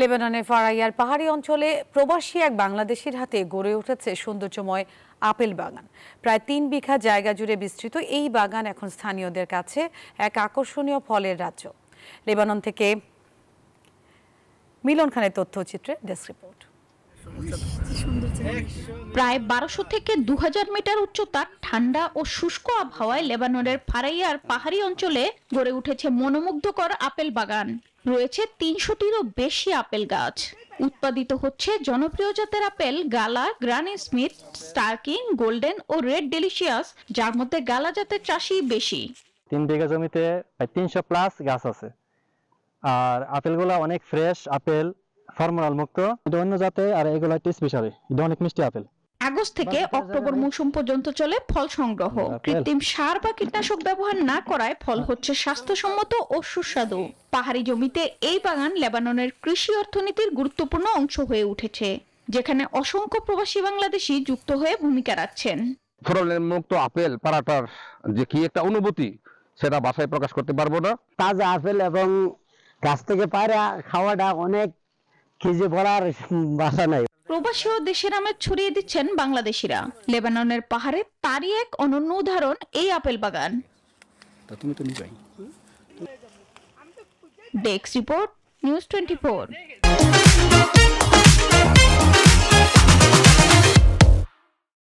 লেবাননের ফারাইয়ার পাহাড়ি অঞ্চলে প্রবাসী এক বাংলাদেশির হাতে গড়ে উঠেছে সৌন্দর্যময় আপেল বাগান। প্রায় ৩ বিঘা জায়গা জুড়ে বিস্তৃত এই বাগান এখন স্থানীয়দের কাছে এক আকর্ষণীয় ফলের রাজ্য। লেবানন থেকে মিলন খানের তথ্যচিত্রে ডেস্ক রিপোর্ট। প্রায় ১২০০ থেকে ২০০০ মিটার উচ্চতার ঠান্ডা ও শুষ্ক আবহাওয়ায় লেবাননের ফারাইয়ার পাহাড়ি অঞ্চলে গড়ে উঠেছে মনোমুগ্ধকর আপেল বাগান। রয়েছে ৩০০টিরও বেশি আপেল গাছ। উৎপাদিত হচ্ছে জনপ্রিয় জাতের আপেল গালা, গ্রানি স্মিথ, স্টারকিং, গোল্ডেন ও রেড ডেলিশিয়াস, যার মধ্যে গালা জাতের চাষি বেশি। ৩ বিঘা জমিতে প্রায় ৩০০ প্লাস গাছ আছে। আর আপেলগুলো অনেক ফ্রেশ আপেল, হরমোনাল মুক্ত। এটা অন্য জাতে, আর এগুলো একটু স্পেশাল, এটা অনেক মিষ্টি আপেল। আগস্ট থেকে অক্টোবর মৌসুম পর্যন্ত চলে ফল সংগ্রহ। কৃত্রিম সার বা কীটনাশক ব্যবহার না করায় ফল হচ্ছে স্বাস্থ্যসম্মত ও সুস্বাদু। পাহাড়ি জমিতে এই বাগান লেবাননের কৃষি অর্থনীতির গুরুত্বপূর্ণ অংশ হয়ে উঠেছে, যেখানে অসংখ্য প্রবাসী বাংলাদেশি যুক্ত হয়ে ভূমিকা রাখছেন। ফলনের মুক্ত আপেল পাড়াটার যে কি একটা অনুভূতি, সেটা ভাষায় প্রকাশ করতে পারবো না। তাজা আপেল এবং গাছ থেকে পায়রা খাওয়াটা অনেক খিজে পড়ার ভাষা নাই। প্রবাসী ও দেশের আমেজ ছড়িয়ে দিচ্ছেন বাংলাদেশিরা। লেবাননের পাহাড়ে তারই এক অনন্য উদাহরণ এই আপেল বাগান। Desk report, news 24।